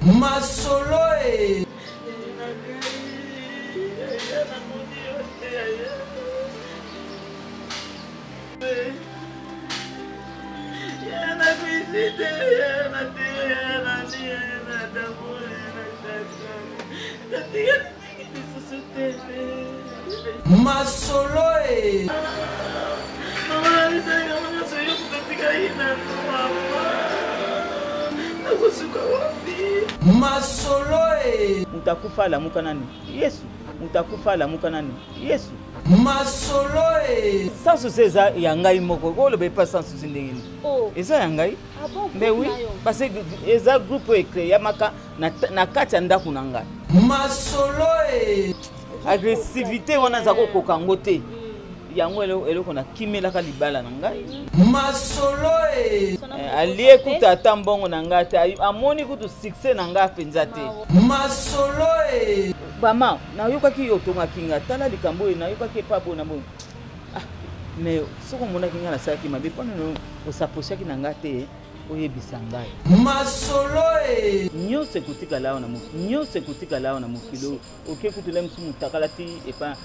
Masolo e Masolo e Masolo e mutakufa la mukanani Yesu mutakufa la mukanani Yesu Masolo e sans souci ça yangai moko ko le pas sans souci ndengini et ça yangai mais oui parce que eza groupe écrit yamaka na kati ndaku nanga Masolo e agressivité wana za ko kokangote yango eloko na kimela ka libala na ngai Masolo e alie kuta atambongo na ngata amoni kutu succès na nga penza te Masolo e bama na yoka ki yotonga kinga tala likambo na yoka ke pa bona bon mais soko mona kinga na saki mabe pona no osaposha ki na ngate oyebisa ngai Masolo e nyose kutika lao na muki nyose kutika lao na mukilo oke kutule msu mutakalati epa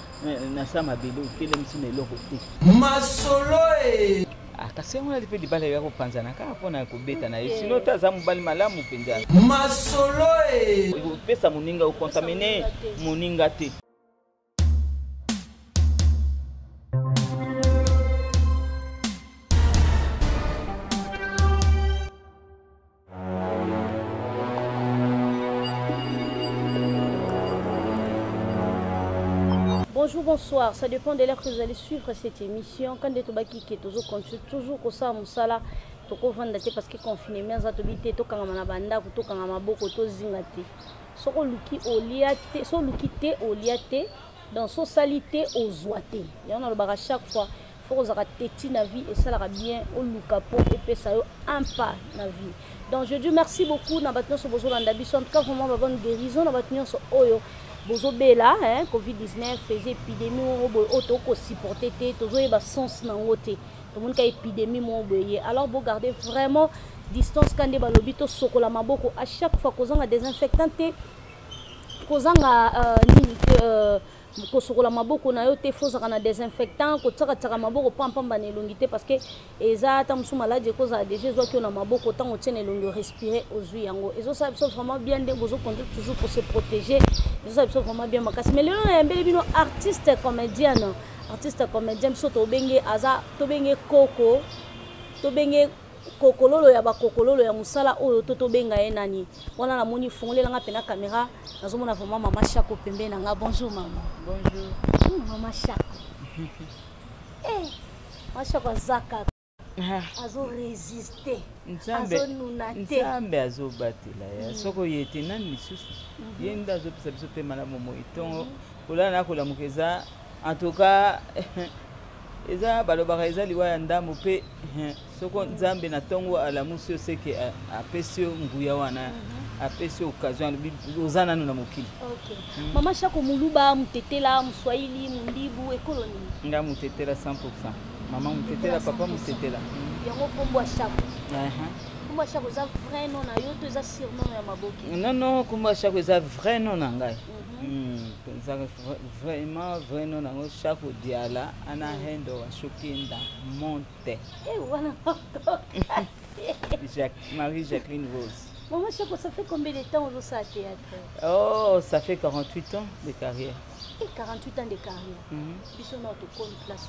na sama belo kele msu meloko te Masolo e kasi yango nalipe libala yako panza na kaka pona kubeta na yesu sino taza mobali malamu penza Masolo e pesa muninga ukontamine muninga te. Bonjour, bonsoir, ça dépend de l'heure que vous allez suivre cette émission. Quand vous êtes toujours continue, toujours comme ça, Moussala, toko vanda te parce que confinement za to bité to kanga na banda to kanga maboko to zingate. Soko luki oliate, so luki te oliate, dans so salité aux zoité. Et on a le bara chaque fois, faut que ça teti na vie et ça la bien au lukapo et pesa yo un pas na vie. Donc je dis merci beaucoup na batno so bozo landa biso en tout cas vraiment bonne guérison na batno so oyo. Bozo bela hein Covid-19 faisait épidémie auto ko supporter té tozo e ba sens na ngote to mon ka épidémie mo boye alors bo garder vraiment distance quand ba lobito sokola maboko à chaque fois ko zanga désinfectant té ko zanga nini ko sokola maboko na yo té fozaka na désinfectant ko tsaka tsaka maboko pamba na elongi té parce que eza ta musu malade ko za déjà zo ki na maboko tant otene elongi respirer ozui yango ezo ça vraiment bien de bozo conduire toujours pour se protéger. Ça c'est vraiment bien makasi mais le mbele bino artiste comédien so to benge aza to benge koko to benge kokololo ya ba kokololo ya musala oyo to benga ye nani wana na moni fongolela nga pena caméra nazomona vraiment mama Chako pembe na nga bonjour maman Bonjour mama Chako mama Chako azaka azo résister azo nunate nzambe azo batela ya soko yete nani misusu yenda azo pesa biso pe malamu mo itongo kula na kula mukeza en tout cas eza balobaka eza liwa ya ndamu pe soko nzambe na tongo alamusi seke apesio nguya wana apesio occasion ozana na mokili. OK mama Chako muluba mutetela muswahili mundibu ekoloni nga mutetela 100%. Maman mutetela papa mutetela yango kombo Chako kombo Chako za vrai nom na yo to za surnom ya maboki non kombo Chako za vrai nom na ngai ça vraiment vrai nom na Chako Diala ana hendo wa shokinda monte voilà Marie Jacqueline Rose. Maman Chako, ça fait combien de temps vous êtes au théâtre? Oh, ça fait 48 ans de carrière. Et 48 ans de carrière. Puis on a tout place.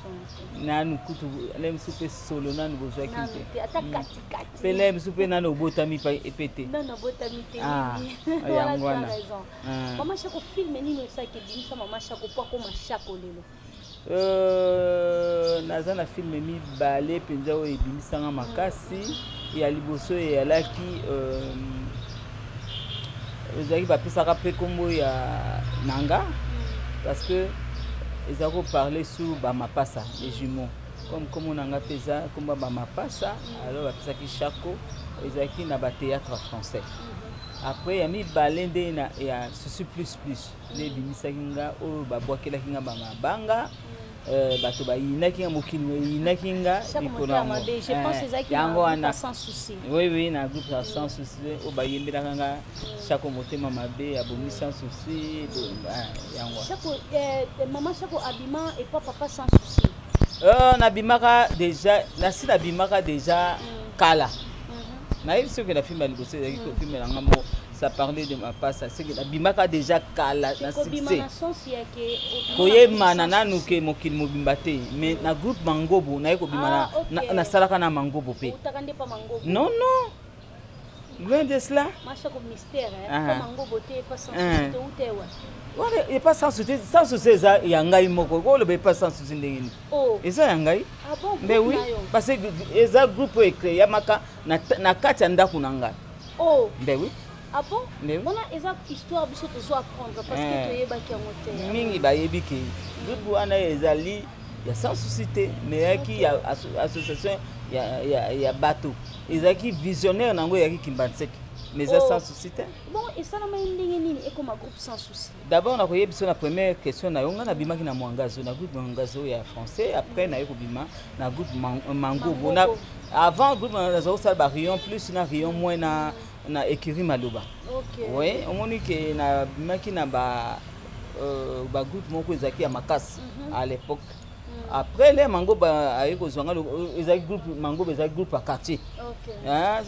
Nanu kutu lem soupe solo nanu bozwa kite. Ata kati kati. Pelem soupe nanu botami pa epete. Non botami te. Voilà, tu as raison. Maman Chako film nini ça ke binisa Maman Chako kwa koma Chako lelo. Nazana film mi balé penza o ebimisanga makasi ya liboso ya laki ezaki bapisaka pe kombo ya nanga parce que ezako parler sur ba mapasa les jumeaux comme on nanga pesa komba ba mapasa alors bapisaki Chako ezaki na ba théâtre français après ya mi balende na ya susu plus les bimisaki nga o babwakelaki nga ba mabanga bato bayinaki nga mokili yinaki nga likolo yango wana oui na groupe ya sans souci oyo bayembelaka nga Chako motema mabe abomi sans souci yango maman Chako abima et pas papa sans souci nabimaka déjà nasi nabimaka déjà kala nayebi soki na filme ya liboso ezalaki kofilmela nga mo ça parlait de ma passe c'est que nabimaka déjà kala na succès koyebana nanu ke mokili mobimba te mais na groupe Mangobo naye kobima nasalaka na Mangobo pe non non loin de cela Mangobo te pas sans souci te ouais et pas sans souci ça yangai moko ko le pas sans souci ndengini et ça yangai mais oui parce que eza groupe écrit yamaka na kati ndaku nanga ben oui ah bon on a exact histoire biso to so apprendre parce que to yeba ki ngote mingi ba yebi ke groupe ana ezali ya sans souci te mais yaki ya association ya bateau ezaki visionnaire nango yaki Kimbanseki mais ça sans souci te bon et ça na ndenge nini et comme groupe sans souci d'abord na koyebi so na première question na yonga na bimaki na Mwangazo na groupe Mwangazo ya français après na yeko bima na groupe Mangobo na avant groupe Mwangazo ça ba rayon plus na rayon moins na écurie Maloba. OK. Oui, on moni que na bimaki na ba groupe moko ezaki ya makasi à l'époque. Après les Mangobo ayeko zwanga ezaki groupe Mangobo ezaki groupe à quartier. OK. Ah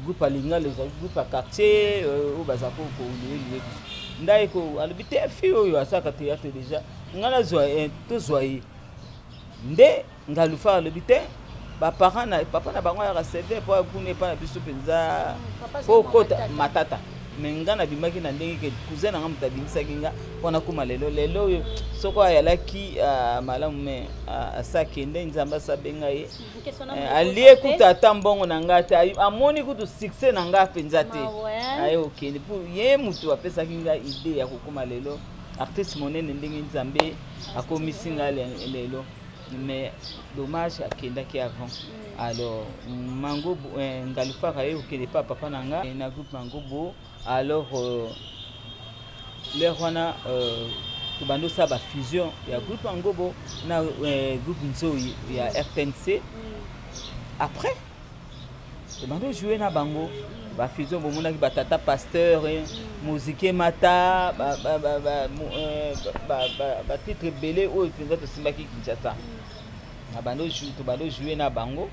groupe alinga les groupe à quartier ou bazako ko lié. Ndaiko alibite fi oyo asaka théâtre déjà. Ngala zwa to zwayi. Nde ngalufa alibite ba parents na papa na bango ya recevoir pour kuna pa biso penza poko matata menga na bimaki na ndenge ke cousin na ngamuta bimisaki nga pona kuma lelo soko ayalaki malamu me asakende nzamba sabenga ye alie kuta tambongo na ngata amoni kutu succès na nga penza te aye okende pour ye mutu apesaki nga idée ya kokuma lelo artiste monene ndenge nzambe akomisi nga lelo mais dommage akendaki avant alors Mangobo Ngalufa kaye okende pa papa nanga na groupe Mangobo alors leur wana tobando sa ba fusion ya groupe Mangobo na groupe Nzoyi ya RTNC après tobando jouer na bango ba fusion bomona ki batata pasteur musique mata ba titre belé o penza to simbaki Kinshasa na bando jouer na bango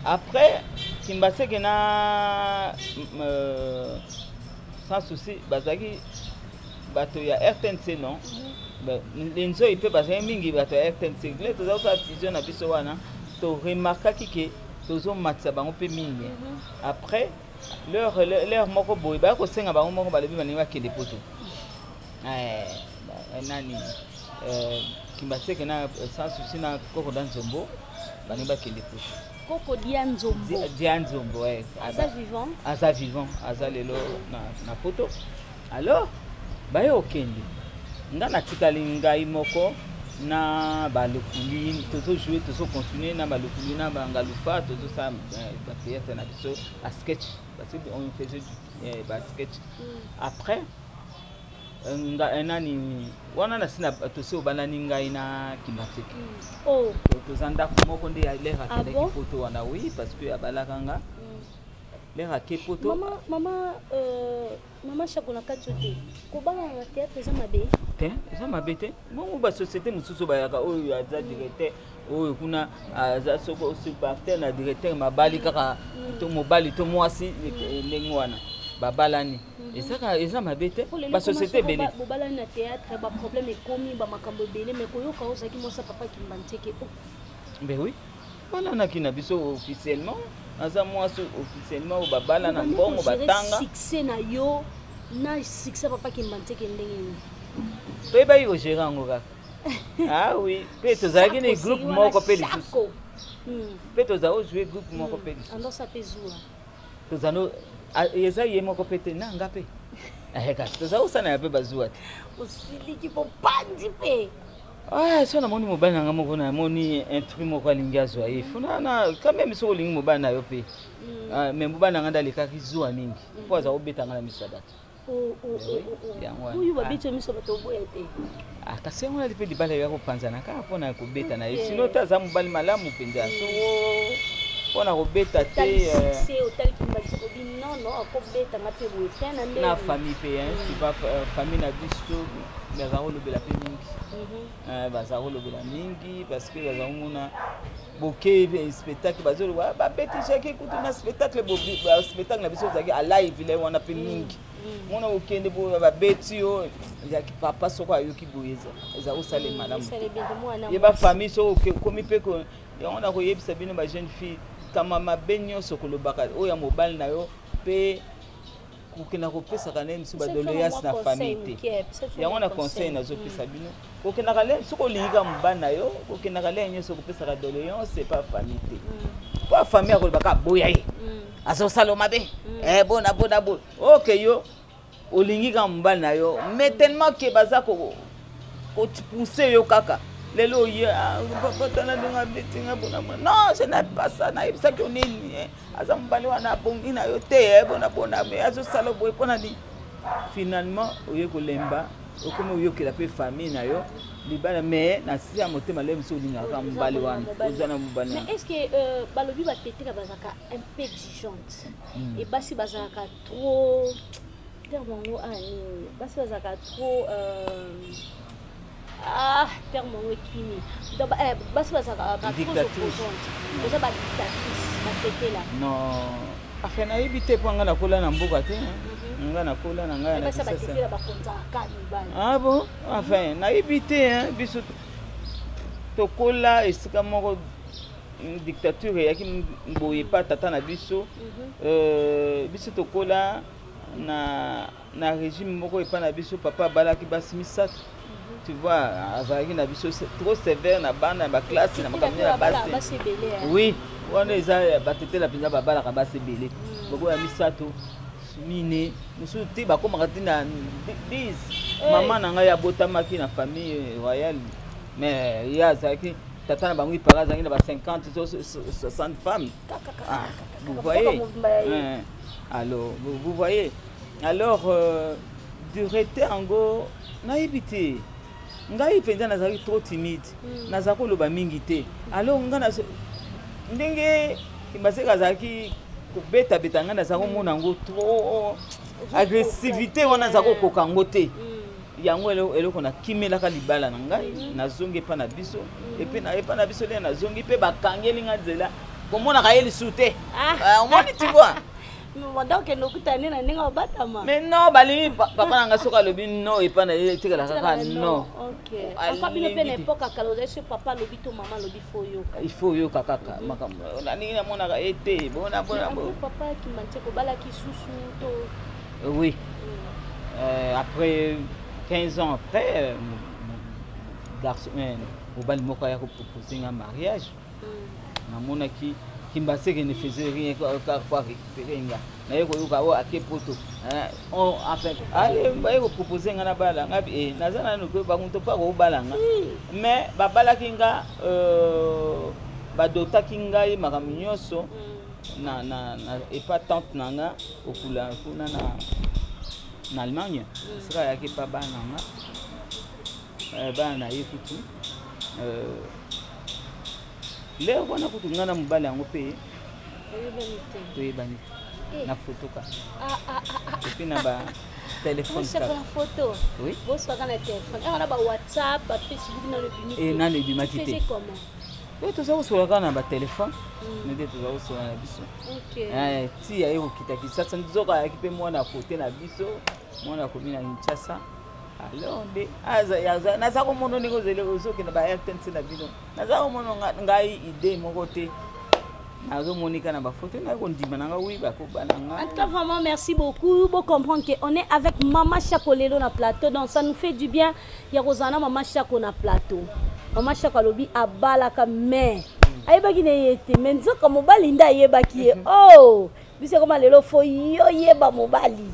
après Kimbanseki na sans souci bazaki bato ya RTNC non lenzo ipe bazaki mingi bato ya RTNC le to za fusion na biso wana to remarquaki ke tozo matsa bango pe mingi après leur moko boy ba ko senga bango moko balebi bani ba kende poto nani Kimbanseki na sans souci na koko dans Nzombo bani ba kende poto koko Dianzombo ouais asa vivant asa lelo na poto alors ba yo kende ngana tikali ngai moko na balokuli tozo jouer tozo continuer na balokuli na Ngalufa tozo ça ba théâtre na biso à sketch parce que on faisait ba sketch après nani wana na sina toso banani ngai na Kimbanseki tozanda moko nde ya lera keleki poto wana oui parce que abalaka nga lera ke poto maman Chako na katote ko bana na théâtre eza mabe te bongo ba société mususu bayaka oyo aza directeur oyo kuna aza soko supporter na directeur mabali kaka to mobali to mwasi ndenge wana babalani eza mabe te ba société belé babalani na théâtre ba problème ekomi ba makambo belé mais koyoka ozaki mosa papa Kimbanseki ben oui balana kina biso officiellement aza mwasi officiellement o babala na mbongo batanga succès na yo na succès papa Kimbanseki ndenge ni pe ba yo gérer ngo kaka ah oui pe tozaki ni groupe moko pe lisusu pe tozao jouer groupe moko pe lisusu ando sa pezua tozano eza ye moko pe te na ngape kasi tozao sana ya pe bazua te osiliki po pandi pe so na moni mobali nanga moko na moni un truc moko alingi azwa ye funa na quand même so olingi mobali na yo pe mais mobali nanga ndalekaki zuwa mingi po aza obetanga na miso ya bato oyo babeti miso bato boya te kasi yango nali mpe libala ya kopanzana kaka mpona kobeta na ye sino te aza mobali malamu mpenza so mpona kobeta te na famille mpe famille na biso baza kolobela mpe mingi baza kolobela mingi parce que baza komona boke spectacle bazoloba babetisaki kutu na spectacle na biso ezalaki alive le wana mpe mingi mona okende babeti yo ezalaki papa soko ayoki boye eza kosala malamu ye bafamille soko okomi mpe yango na koyebisa bino bajeune fille kama mabe nyonso kolobaka oyo ya mobali na yo mpe kokenda kopesaka nde miso badoléance na famille te yango na conseil nazopesa bino kokendaka le soki olingika mobali na yo kokendaka le nyonso kopesaka doléance epa famille te po afamille akolobaka aboya ye azosala mabe bona ok yo olingika mobali na yo mais tellement ke baza kopousse yo kaka lelo ye batana ndonga betinga bona non je n'ai pas ça na ibisa ko nini aza mobali wana bongi na yo te bona mais azosala boye pona ni finalement oye kolemba okomi oyokela pe famille na yo libala mais na si ya motema le mso olingaka mobali wana ozana mobali mais est-ce que balobi bateteka bazaka un peu exigeante et basi bazaka trop terme basi bazaka trop terme kimi donc basi bazaka trop opposante oza ba dictatrice batetela non afin na yibite po ngana kola na mboka te ngana kola na ngana basi batetela bakonza kani bana ah bon enfin na yibite biso tokola esika moko dictature yaki mboye pa tata na biso biso tokola na régime moko epa na biso papa balaki basi misato tu vois azalaki na biso trop sévère na bana ba classe na makambo na basi oui wana eza batetela mpenza babalaka basi ebele boko ya misato mine mosusu te bakomaka te na 10 mama na ngai abotamaki na famille royale mais ye azalaki tata na bango ipara azalaki na ba 50 60 femmes vous voyez alors vous voyez alors durete yango nayebi te ngai mpenza nazalaki trop timide naza koloba mingi te alors nga ndenge kimbaseka azalaki kobeta nga naza komona yango trop agressivité wana naza kokoka yango te yango eloko nakimelaka libala na ngai nazongi epa na biso epe na epa na biso le nazongi mpe bakangeli nga nzela komonaka ye lisu te omoni tu vois donc nokutani na ndenge obatama mais non balingi papa nanga soki alobi no epa na ye etikala kaka no akabino mpe na epoka kala ozali so papa alobi to mama alobi il faut oyoka kaka makambo naningi namonaka ye te bona papa akimantie kobalaki susu to oui après 15 ans après garçon mobali moko aya kopropose nga mariage namonaki Kimbaseke ne faisait rien quoi récupérer nga na yeko yoka o akepoto enfin allez ba yeko proposer nga na bala nga nazana no ko ba kunto pa ko bala nga mais babala kinga badota kinga ye makaminyoso na et pas tante nanga okula kuna na Allemagne sera yake pa bana nga bana yekutu leo wana kutungana mubali yango pe toyebani na photo ka epi na ba téléphone ka photo oui boss ka na téléphone on a ba WhatsApp ba Facebook na le bimaki na le bimaki te oui toza kosola ka na ba téléphone nde toza kosola na biso ok ti ya yo kita kisasa nzoka ya kipe mwana côté na biso mwana komi na Kinshasa alors de aza naza komono ndeko zele ozokenda ba RTNC na bino naza komono ngai idée moko te nazo monika na ba photo na ko ndima nanga oui ba ko bananga. En tout cas vraiment merci beaucoup. Vous comprendre que on est avec Maman Chako lelo na plateau donc ça nous fait du bien. Ya Rosana Maman Chako na plateau. Maman Chako lobi abalaka mais ayebaki ne yete mais nzoka mobali nda ayebaki oh bise koma lelo fo yo yeba mobali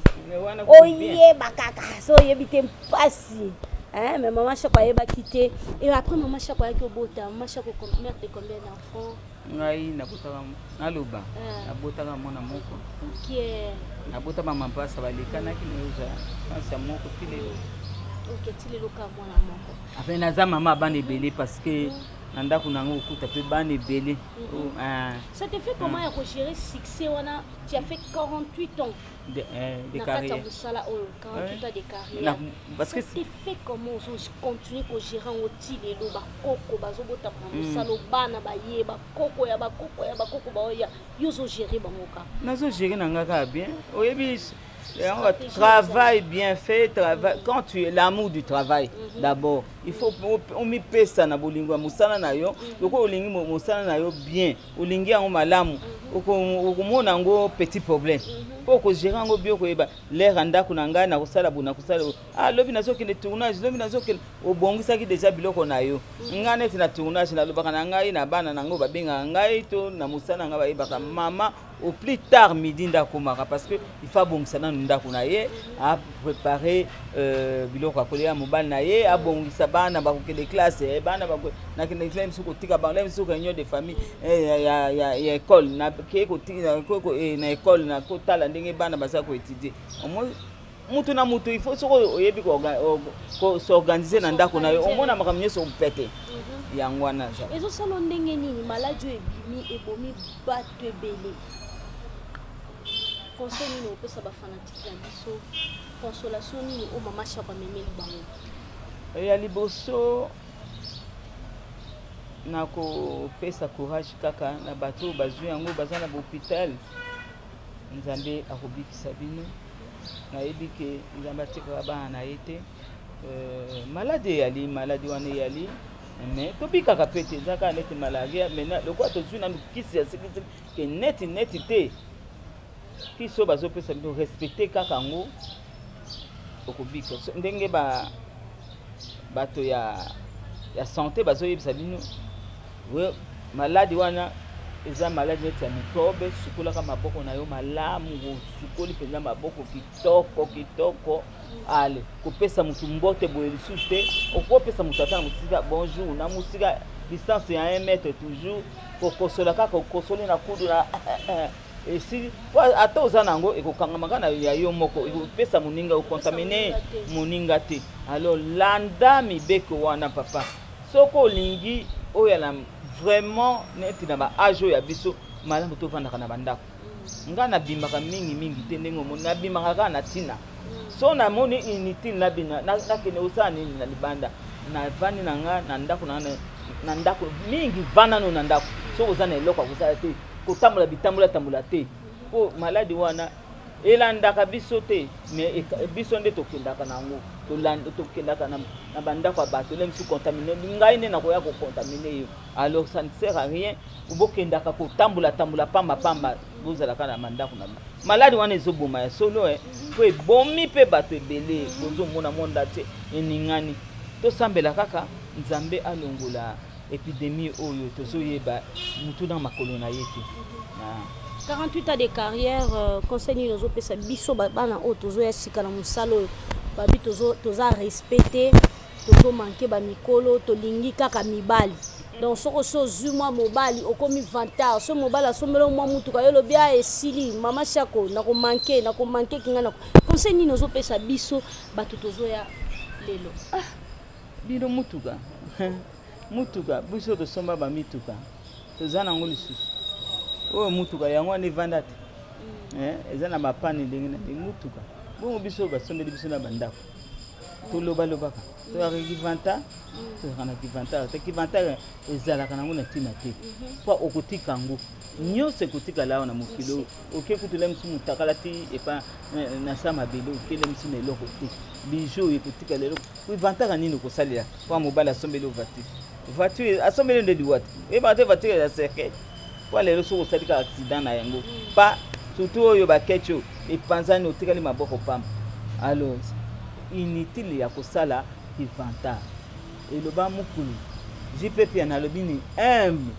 oyeba kaka so yebite mpasi Hein, mais maman chaque fois elle va quitter. Et après maman chaque fois elle bota, maman chaque fois mère de combien d'enfants? Ngai nabotaka naloba. Nabotaka mwana moko. OK. Nabotaka mama pasa balekana kineuza. Sansa moko tilelo. OK, tilelo ka mwana moko. Après naza mama bande belé parce que nanda kunanga okuta pe bande belé. Ça te fait comment ya gérer succès wana? Tu as fait 48 ans. De carrière. 48 ans de carrière. Parce que c'est fait comment on continue à gérer au tilelo ba koko bazobota musalo bana ba yeba koko ya ba koko ba ya yozo gérer bangoka. Nazo gérer nanga bien. Oyebi travail bien fait, travail. Quand tu es l'amour du travail, d'abord, il faut on m'y pèse ça na bolingo musala na yo, loko olingi musala na yo bien, olingi en malamu, okomona ngo petit problème. Pour que gérer ngo bio ko eba, l'air anda kunanga na kusala buna kusala. Ah lobi nazo ke tournage, lobi nazo ke obongisa ki déjà biloko na yo. Ngane tina tournage na lobaka na ngai na bana nango babenga ngai to na musala nga ba ebaka mama au plus tard midi ndakomaka parce que il faut bongisa na ndako na ye a préparer biloko akolia mobile na ye a bongisa bana ba ko les classes bana ba na ke même soko tika ba même soko réunion de famille ya école na ke ko tika ko na école na ko tala ndenge bana baza ko étudier mutu na mutu il faut soko oyebi ko s'organiser na ndako na yo omona makamnye so pete yango wana ça ezo solo ndenge nini maladie ebimi ebomi bato ebele. Conseil nini opesa ba fanatique ya biso, consolation nini o mama chapa memeli bango? Ya liboso nako pesa courage kaka na bato bazwi yango baza na hôpital. Nzambe akobikisa bino. Nayebi ke nzambe atikaka bana na ye te. Malade yali maladi wana yali mais tobikaka pe te ezaka neti malaria maintenant lokwa tozwi na kisi ya sikisi ke neti te. Kiso bazopesa bino respecter kaka ngo okobika ndenge bato ya santé bazoyebisa bino we maladi wana eza maladi neti ya microbe sukolaka maboko na yo malamu sukoli penza maboko kitoko ale kopesa mutu mbote boye lisusu te okopesa mutu ata na musika bonjour na musika distance ya 1 mètre toujours kokosola kaka okosoli na kudu na et si ata oza nango ekokangamaka na ya yo moko ekopesa moninga okontamine moninga te. Alors landa mibeko wana papa soko olingi oyo na vraiment neti na ba age ya biso malamu tovandaka na bandako nga nabimaka mingi te ndenge omoni nabimaka kaka na ntina so namoni inutile nakende osala nini na libanda navandi na nga na ndako na ndako mingi vandano na ndako soko oza na eloko akosala te kotambola bitambola te po maladi wana elandaka biso te mais biso nde tokendaka nango tokendaka na bandako ya bato le misu contaminer ngai nde nakoya kocontaminer yo. Alors ça ne sert à rien obokendaka kotambola pamba bozalaka na bandako na maladi wana ezoboma ya solo po ebomi mpe bato ebele bozomona monda te eningani tosambela kaka nzambe alongola épidémie oyo tozoyeba mutu na makolo na ye te. 48 ans de carrière, conseil nini ozopesa biso bana oyo tozoya sika na mosala oyo babi toza respecté tozomanke bamikolo tolingi kaka mibali donc soko so ozwi mwa mobali okomi vantard so mobali asombela mwa mutuka yo lobi esili mama shako nakomanke kinga nako conseil nini ozopesa biso bato tozoya lelo bino mutuka biso tosomba bamituka toza nango lisusu oyo mutuka yango wana evanda te eza na bapane ndenge na ndenge mutuka bongo biso basombeli biso na bandako tolobalobaka toyaka kivanta te kivanta ezalaka nango na ntina te po okotika yango nyonso ekotikala awa na mokili oke kutula misu mutakala ti epa na sa mabele okele misu na eloko te bijo oyo ekotikala eloko kivantaka nini okosalela po mobali asombeli o voiture asombeli nde liwata oyebaka te voiture ya cercueil po lelo soko osalika accident na yango pa surtout oyo baketch oyo epanzani otikali maboko pamba. Alors inutile ya kosala kivanta eloba mokulu jipepe analobi ni humble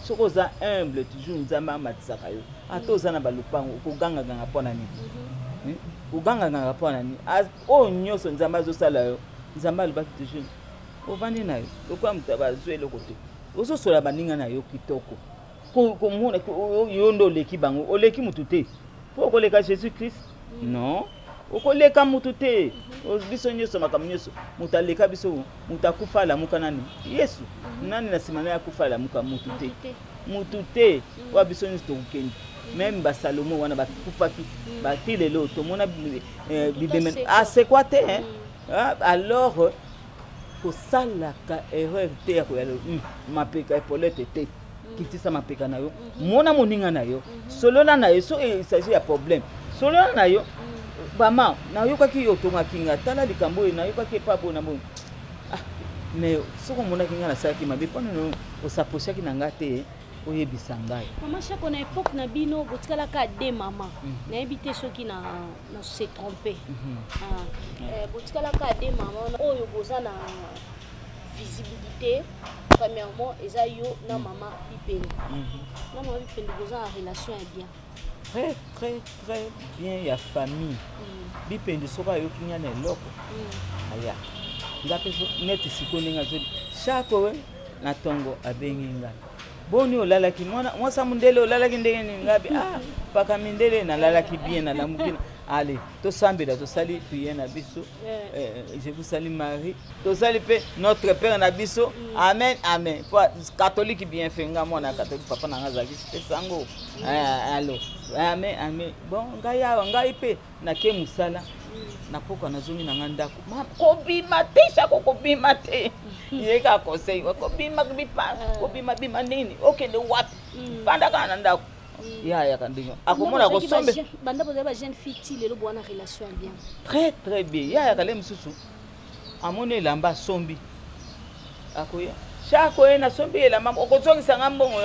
soko oza humble toujours nzambe amatisaka yo ata oza na balupango okogangaganga mpo na nini ogangaganga mpo na nini oyo nyonso nzambe azosala yo Nzamba alobaki toujours ovandi na yo lokola moto bazwa eloko te ozosola baninga na yo kitoko komona yo nde oleki bango oleki motu te mpo okoleka Jésus Christ non okoleka motu te biso nyonso makambo nyonso moto aleka biso moto akufa alamuka nani Yesu nani na nsima na ye akufa alamuka motu te oyo biso nyonso tokokende même basalomo wana bakufaki bati lelo tomona bibemene c'est quoi te alors kosalaka erreur te ya koyala mapeka epolete te kitisa mapeka na yo mona moninga na yo solola na yo so il s'agit ya problème solola na yo bama na yo kaki yo tongaki nga tala likambo oyo na yo kaki epa bona bona mais soko monaki nga nasalaki mabe mpona no osaposhaki na nga te oyebisa ngai mama chako na époque na bino botikalaka de mama nayebi te soki na se tromper botikalaka de mama oyo boza na visibilité premièrement eza yo na mama Bipende na mama Bipende boza en relation ya bien très bien ya famille Bipende soka yo kinya na eloko aya ngape neti siko ninga zo chako we na tongo abengi ngai boni olalaki mwasa mundele olalaki ndenge nini ngabi paka mindele nalalaki bien na lamukina allez tosambela tosali prière na biso je vous salue Marie tosali pe notre père na biso amen amen catholique bien fait nga mwana catholique papa na ngazaki sango allo amen bon ngai pe na ke musala napoka nazongi na ngandako kobima te shako kobima te yeka conseil kobima bima nini okende wapi panda kana ndako ya kandinga akomona ko sombe banda boza ba jeune fille ti lelo bona relation bien très bien ya kale msusu amone lamba sombi akoya shako ena sombi ela mama okozongisa ngambongo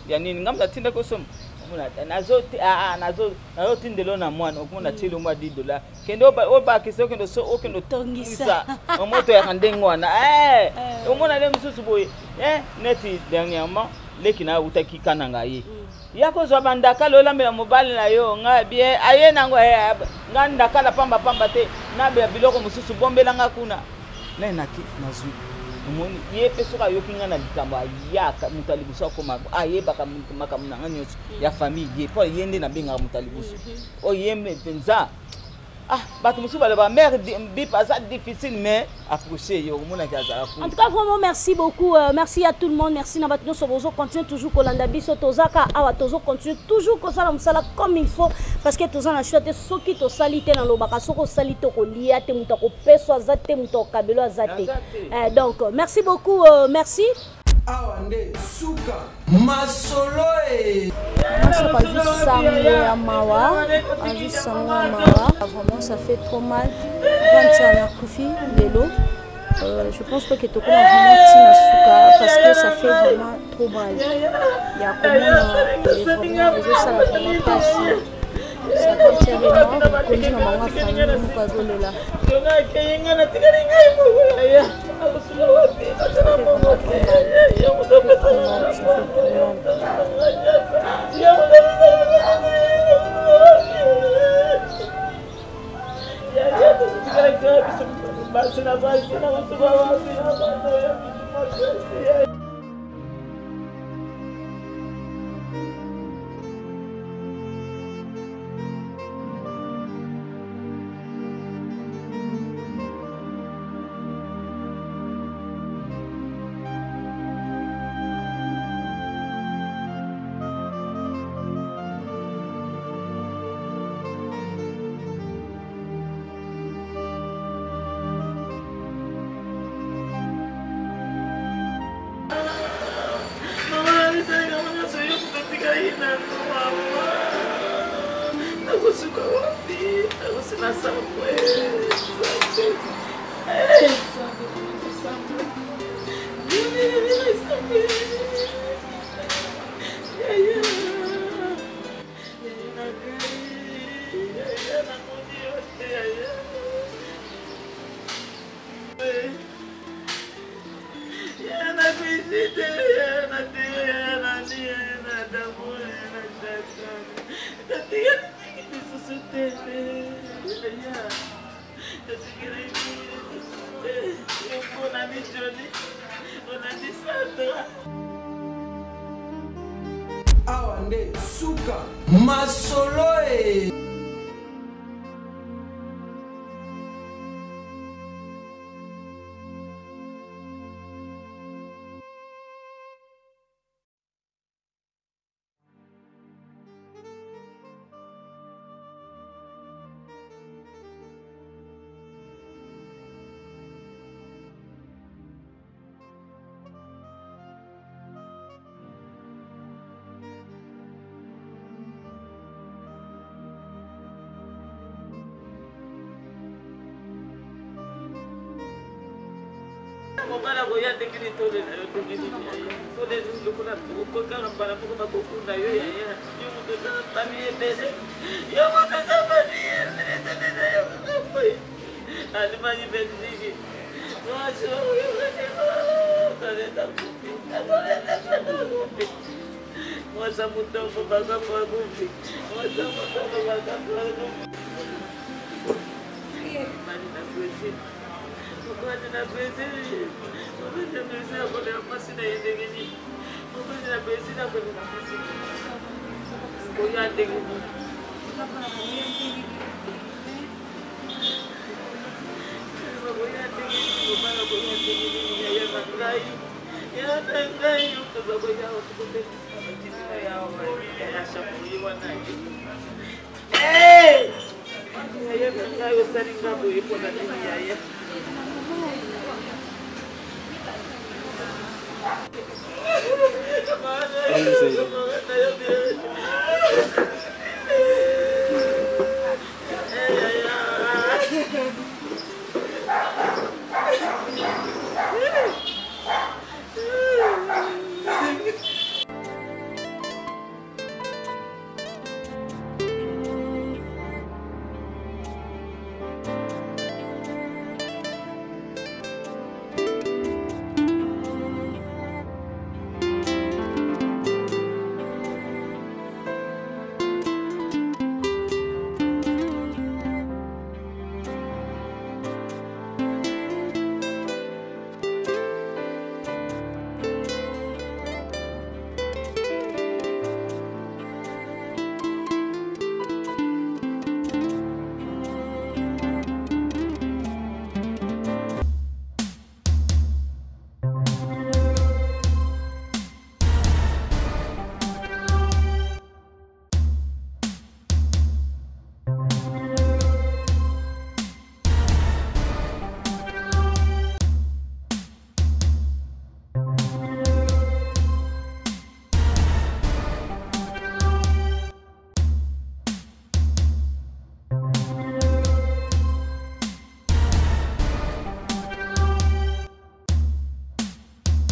ya nini ngamza tinda ko sombi nazo tindelo na mwana okumona tilo mwa $10 kendo oba kiso kendo so okendo tongisa omoto ya kandengo wana omona le msusu boye neti dernièrement leki na utaki kananga ye yako zo bandaka lola mbela mobali na yo nga bien aye nango nga ndakala pamba te na be biloko msusu bombela nga kuna na naki nazwi omoni ye pesoka yo kinga na likambo ayaka mutalibuso koma ayebaka makamu nanga nyonso ya famille ye po yende na benga mutalibuso o yeme penza bato musu ba mère bip ça difficile mais approcher yo mona kaza en tout cas vraiment merci beaucoup merci à tout le monde merci na bato nyonso bozo continue toujours kolanda biso tozaka awa tozo continue toujours kosala musala comme il faut parce que toza na choix te soki to salite na lobaka soko salite ko lia te muto ko peso azate muto kabelo azate donc merci beaucoup merci awande suka masolo ça pas juste sango ya mawa juste sango ya mawa vraiment ça fait trop mal quand ça na kufi lelo je pense pas que tu connais vraiment tina suka parce que ça fait vraiment trop mal il y a comment les ça la vraiment pas ça contient vraiment konji na mama famille mu kazolela awa nde suka masolo Mobala goya tekini tole na yo tekini tole ndu kuna ko kana bana ko ba ko kuna yo ya yo muto ta tani bese yo muto ta bani yo ali mani besi waso yo tale ta wasa muto ko ba ka ko kupi wasa muto ko ba ka ko mani na kusi Mungkin nak besi, mungkin nak besi apa dia masih nak yang begini, mungkin nak besi nak besi, boleh ada gitu. Boleh ada gitu, mana boleh ada gitu, ya tanggai, itu bagai jauh seperti apa ya orang ya siapa mana gitu. Ya tanggai sering kamu ibu nanti ya.